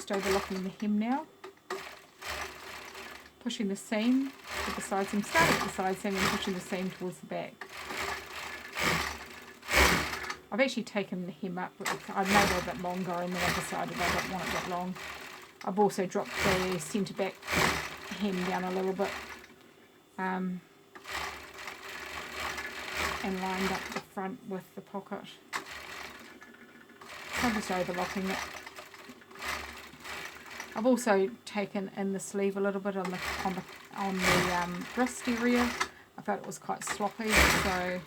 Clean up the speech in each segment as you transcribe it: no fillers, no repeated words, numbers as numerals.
just overlocking the hem now. Pushing the seam to the side seam, starting at the side seam and pushing the seam towards the back. I've actually taken the hem up, I've made it a bit longer and then I decided I don't want it that long. I've also dropped the centre back hem down a little bit and lined up the front with the pocket. So I'm just overlocking it. I've also taken in the sleeve a little bit on the wrist area. I felt it was quite sloppy, so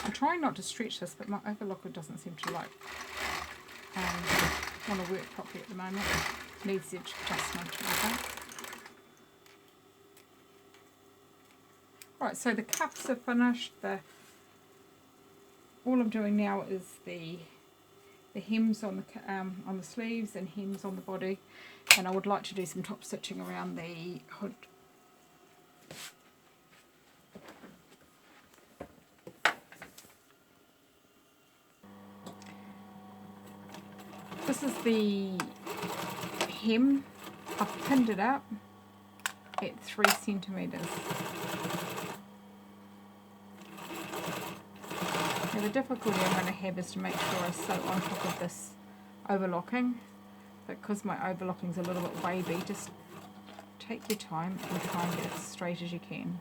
I'm trying not to stretch this, but my overlocker doesn't seem to want to work properly at the moment. Needs the adjustment, I think. Right, so the cuffs are finished. All I'm doing now is the hems on the sleeves and hems on the body, and I would like to do some top stitching around the hood. This is the hem. I've pinned it up at 3 centimetres. Now the difficulty I'm going to have is to make sure I sew on top of this overlocking, because my overlocking is a little bit wavy. Just take your time and try and get it as straight as you can.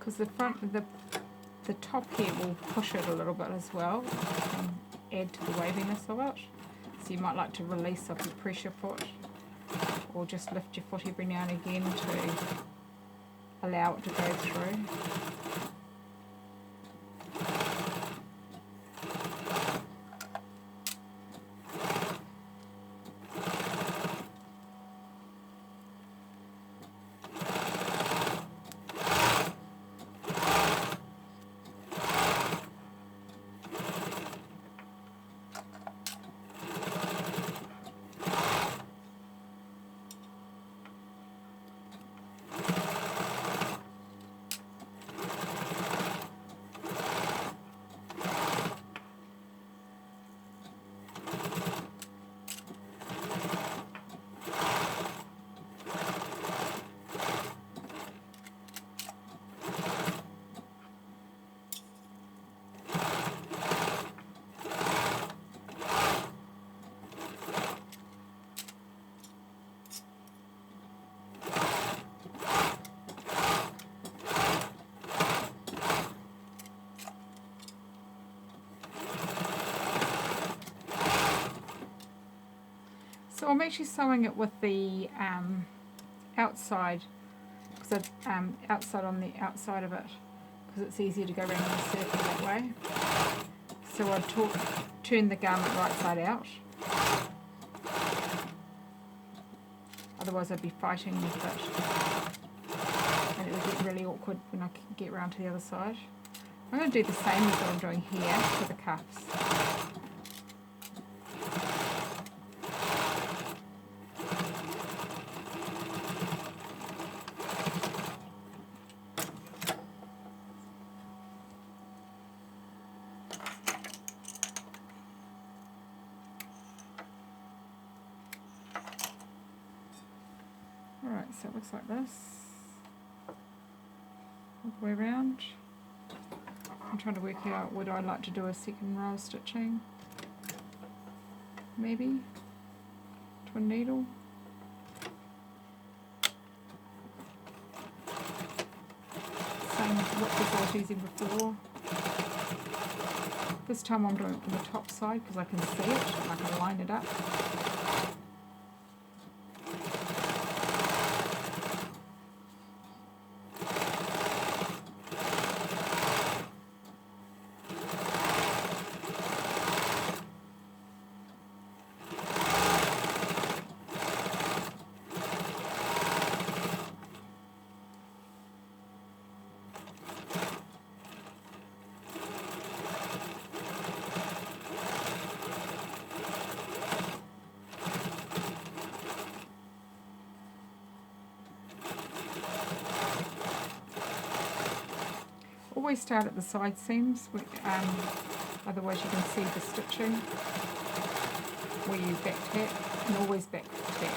Because the top here will push it a little bit as well and add to the waviness of it. So you might like to release off your pressure foot, or just lift your foot every now and again to allow it to go through. So I'm actually sewing it with the outside, because outside on the outside of it, because it's easier to go around in a circle that way. So I'd turn the garment right side out. Otherwise I'd be fighting with it, and it would get really awkward when I get around to the other side. I'm going to do the same as what I'm doing here for the cuffs. Alright, so it looks like this, all the way around. I'm trying to work out whether I'd like to do a second row of stitching, maybe, to a needle. Same width as I was using before. This time I'm doing it from the top side because I can see it and I can line it up. always start at the side seams, otherwise you can see the stitching where you back tap, and always back tap,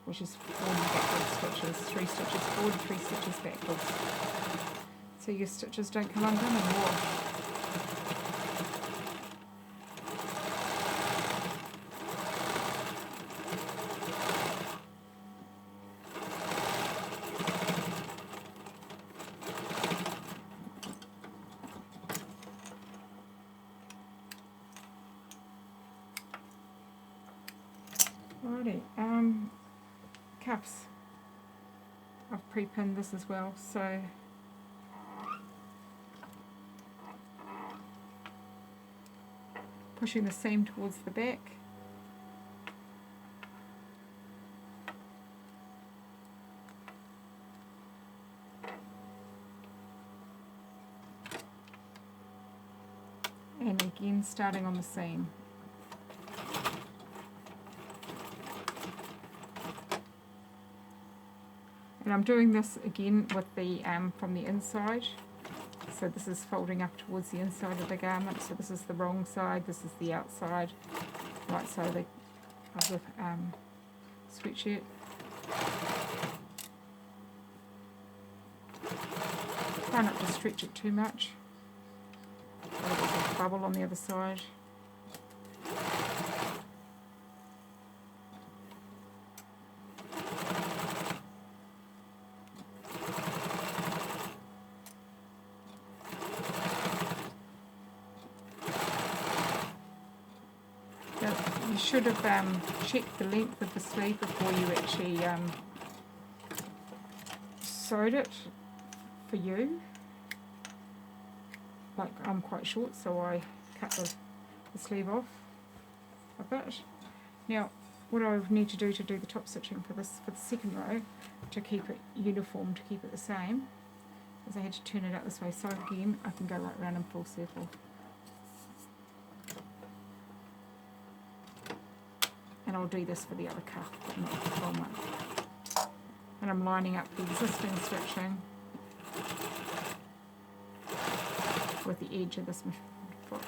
which is 40 backwards stitches, 3 stitches forward, 3 stitches backwards, so your stitches don't come undone and wash. Alrighty, cuffs. I've pre-pinned this as well, so pushing the seam towards the back. And again starting on the seam. And I'm doing this again with the from the inside. So this is folding up towards the inside of the garment. So this is the wrong side, this is the outside, right side of the sweatshirt. Try not to stretch it too much. There's a bubble on the other side. You should have checked the length of the sleeve before you actually sewed it for you. Like, I'm quite short, so I cut the sleeve off a bit. Now, what I need to do the top stitching for the second row, to keep it uniform, to keep it the same, is I had to turn it out this way. So again, I can go right round in full circle. And I'll do this for the other cuff, but not the wrong one. And I'm lining up the existing stitching with the edge of this foot.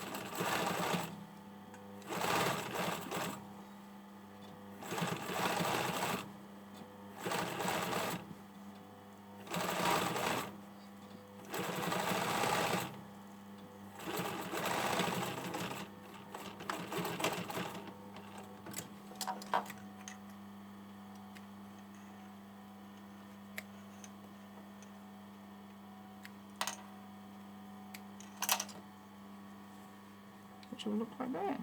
Which will look like that.